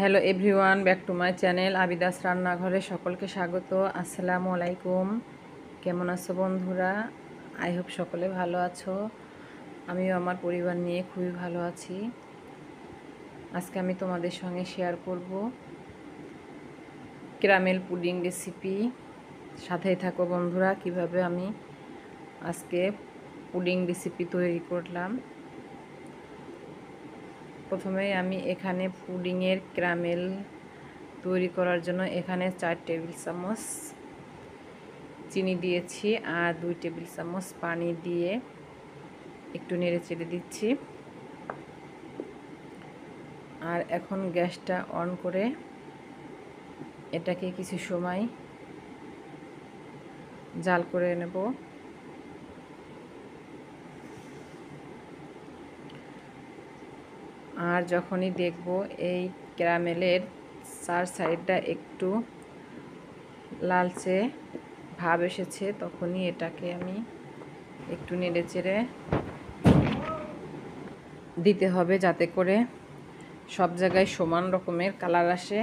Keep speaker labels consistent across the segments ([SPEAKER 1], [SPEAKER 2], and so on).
[SPEAKER 1] Hello everyone, back to my channel আবিদাস রান্নাঘরে সকলকে স্বাগত। আসসালামু আলাইকুম। কেমন আছো বন্ধুরা? আই হোপ সকলে ভালো আছো। আমিও আমার পরিবার নিয়ে খুবই ভালো আছি। আজকে আমি তোমাদের সঙ্গে শেয়ার করব ক্যারামেল পুডিং রেসিপি। সাথেই থাকো বন্ধুরা, কিভাবে আমি আজকে পুডিং রেসিপি তৈরি করলাম। প্রথমেই আমি এখানে পুডিংয়ের ক্যারামেল তৈরি করার জন্য এখানে 4 টেবিল চামচ চিনি দিয়েছি আর 2 টেবিল চামচ পানি দিয়ে একটু নেড়ে চেড়ে দিচ্ছি। আর এখন গ্যাসটা অন করে এটাকে কিছু সময় জাল করে নেব। আর যখনই দেখব এই ক্যারামেলের চার সাইডটা একটু লালচে ভাব এসেছে, তখনই এটাকে আমি একটু নেড়ে চেড়ে দিতে হবে, যাতে করে সব জায়গায় সমান রকমের কালার আসে।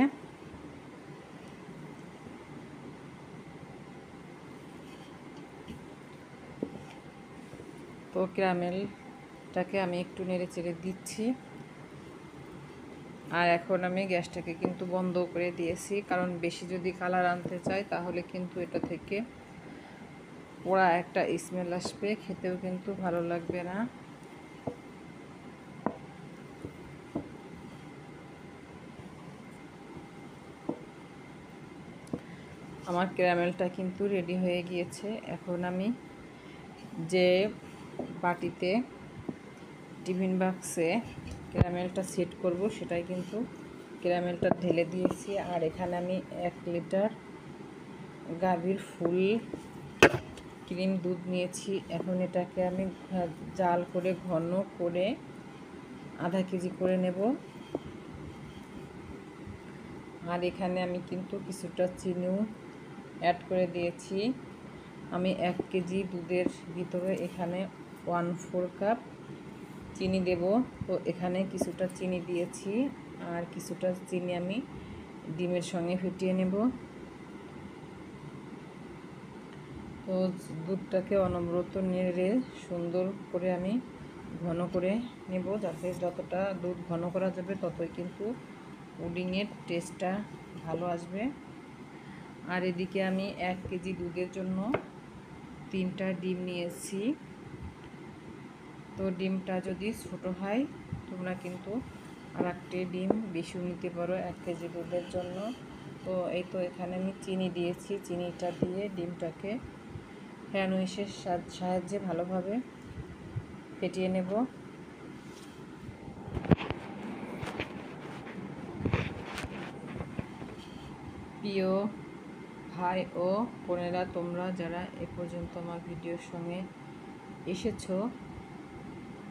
[SPEAKER 1] তো ক্যারামেলটাকে আমি একটু নেড়ে চেড়ে দিচ্ছি। আর এখন আমি গ্যাসটাকে কিন্তু বন্ধ করে দিয়েছি, কারণ বেশি যদি কালার আনতে চাই তাহলে কিন্তু এটা থেকে পোড়া একটা স্মেল আসবে, খেতেও কিন্তু ভালো লাগবে না। আমার ক্যারামেলটা কিন্তু রেডি হয়ে গিয়েছে। এখন আমি যে বাটিতে টিফিন বাক্সে ক্যারামেলটা সেট করব সেটাই কিন্তু ক্যারামেলটা ঢেলে দিয়েছি। আর এখানে আমি 1 লিটার গাভীর ফুল ক্রিম দুধ নিয়েছি। এখন এটাকে আমি জাল করে ঘন করে আধা কেজি করে নেব। আর এখানে আমি কিন্তু কিছুটা চিনিও অ্যাড করে দিয়েছি। আমি 1 কেজি দুধের ভিতরে এখানে 1/4 কাপ চিনি দেব। তো এখানে কিছুটা চিনি দিয়েছি আর কিছুটা চিনি আমি ডিমের সঙ্গে ফেটিয়ে নেব। তো দুধটাকে অনবরত নেড়ে সুন্দর করে আমি ঘন করে নেব, যাতে যতটা দুধ ঘন করা যাবে ততই কিন্তু পুডিংয়ের টেস্টটা ভালো আসবে। আর এদিকে আমি 1 কেজি দুধের জন্য 3টা ডিম নিয়েছি। তো ডিমটা যদি ছোট হয় তোমরা কিন্তু আর একটি ডিম বেশি নিতে পারো 1 কেজি দুধের জন্য। তো এই তো এখানে আমি চিনি দিয়েছি, চিনিটা দিয়ে ডিমটাকে হ্যান্ড উইশের সাহায্যে ভালোভাবে ফেটিয়ে নেব। প্রিয় ভাই ও বোনেরা, তোমরা যারা এ পর্যন্ত আমার ভিডিওর সঙ্গে এসেছো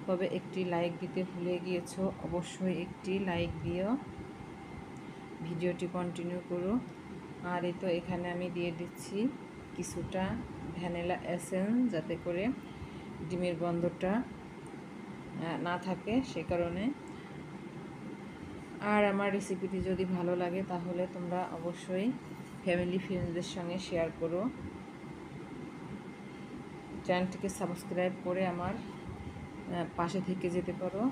[SPEAKER 1] তবে একটি লাইক দিতে ভুলে গিয়েছো, অবশ্যই একটি লাইক দিও, ভিডিওটি কন্টিনিউ করো। আর এই তো এখানে আমি দিয়ে দিচ্ছি কিছুটা ভ্যানিলা এসেন্স, যাতে করে ডিমের গন্ধটা না থাকে, সে কারণে। আর আমার রেসিপিটি যদি ভালো লাগে তাহলে তোমরা অবশ্যই ফ্যামিলি ফ্রেন্ডসদের সঙ্গে শেয়ার করো। চ্যানেলটিকে সাবস্ক্রাইব করে আমার পাশে থেকে যেতে পারো।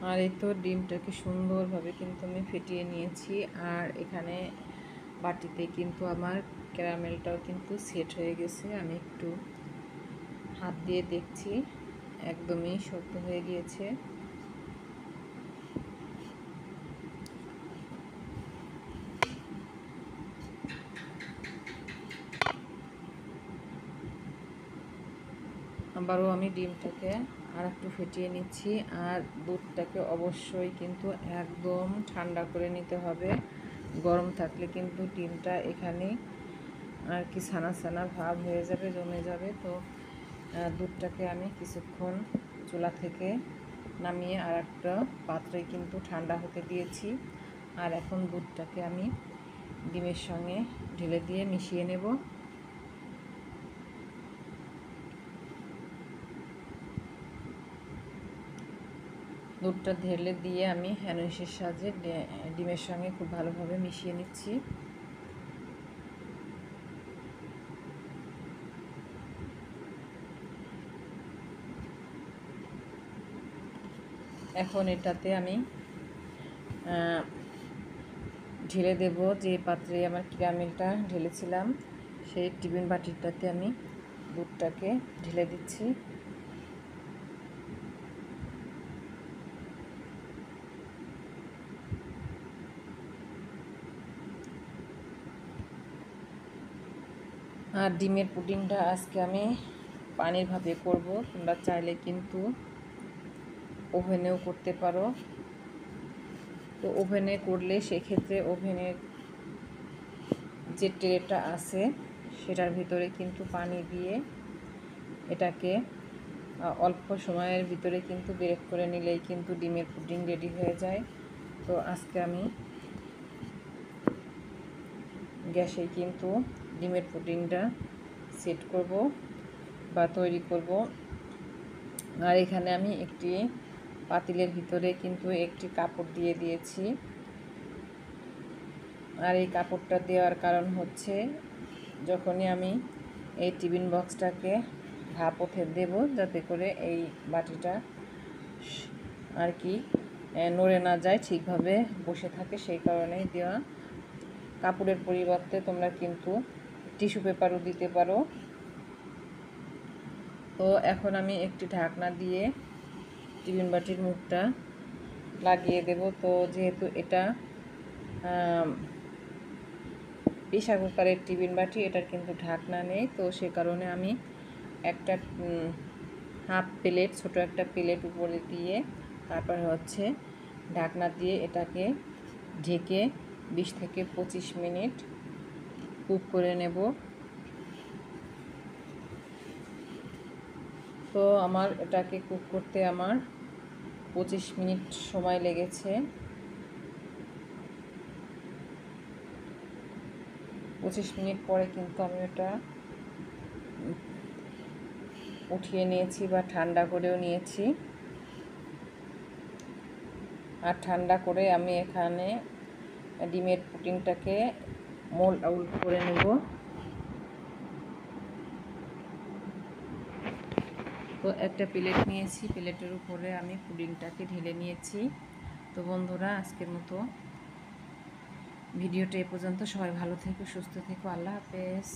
[SPEAKER 1] আর এই তো ডিমটাকে সুন্দরভাবে কিন্তু আমি ফেটিয়ে নিয়েছি। আর এখানে বাটিতে কিন্তু আমার ক্যারামেলটাও কিন্তু সেট হয়ে গেছে। আমি একটু হাত দিয়ে দেখছি, একদমই শক্ত হয়ে গিয়েছে। আবারও আমি ডিমটাকে আর একটু ফেটিয়ে নিচ্ছি। আর দুধটাকে অবশ্যই কিন্তু একদম ঠান্ডা করে নিতে হবে, গরম থাকলে কিন্তু ডিমটা এখানে আর কি ছানা ছানা ভাব হয়ে যাবে, জমে যাবে। তো দুধটাকে আমি কিছুক্ষণ চুলা থেকে নামিয়ে আর একটা পাত্রে কিন্তু ঠান্ডা হতে দিয়েছি। আর এখন দুধটাকে আমি ডিমের সঙ্গে ঢেলে দিয়ে মিশিয়ে নেব। দুধটা ঢেলে দিয়ে আমি হ্যান্ডউইচের সাহায্যে ডিমের সঙ্গে খুব ভালোভাবে মিশিয়ে নিচ্ছি। এখন এটাতে আমি ঢেলে দেব যে পাত্রে আমার ক্যারামেলটা ঢেলেছিলাম, সেই টিফিন বাটিটাতে আমি দুধটাকে ঢেলে দিচ্ছি। আর ডিমের পুডিংটা আজকে আমি পানির ভাপে করব। তোমরা চাইলে কিন্তু ওভেনেও করতে পারো। তো ওভেনে করলে সেক্ষেত্রে ওভেনের যে ট্রেটা আছে সেটার ভিতরে কিন্তু পানি দিয়ে এটাকে অল্প সময়ের ভিতরে কিন্তু ব্রেক করে নিলেই কিন্তু ডিমের পুডিং রেডি হয়ে যায়। তো আজকে আমি গ্যাসে কিন্তু ডিমের পুডিংটা সেট করব বা তৈরি করব। আর এখানে আমি একটি পাতিলের ভিতরে কিন্তু একটি কাপড় দিয়ে দিয়েছি। আর এই কাপড়টা দেওয়ার কারণ হচ্ছে, যখনই আমি এই টিফিন বক্সটাকে ভাপ ওঠে দেব, যাতে করে এই বাটিটা আর কি নড়ে না যায়, ঠিকভাবে বসে থাকে, সেই কারণেই দেওয়া। কাপড়ের পরিবর্তে তোমরা কিন্তু টিস্যু পেপারও দিতে পারো। তো এখন আমি একটি ঢাকনা দিয়ে টিফিন বাটির মুখটা লাগিয়ে দেব। তো যেহেতু এটা প্রেসার কুকারের টিফিন বাটি, এটার কিন্তু ঢাকনা নেই, তো সে কারণে আমি একটা হাফ প্লেট, ছোটো একটা প্লেট উপরে দিয়ে তারপর হচ্ছে ঢাকনা দিয়ে এটাকে ঢেকে 20 থেকে 25 মিনিট কুক করে নেব। তো আমার এটাকে কুক করতে আমার 25 মিনিট সময় লেগেছে। 25 মিনিট পরে কিন্তু আমি এটা উঠিয়ে নিয়েছি বা ঠান্ডা করেও নিয়েছি। আর ঠান্ডা করে আমি এখানে ডিমের পুডিংটাকে মোল্ড আউট করে নেব। তো একটা প্লেট নিয়েছি, প্লেটের উপরে আমি পুডিংটাকে ঢেলে নিয়েছি। তো বন্ধুরা, আজকের মতো ভিডিওটা এ পর্যন্ত। সবাই ভালো থেকো, সুস্থ থেকো, আল্লাহ হাফেজ।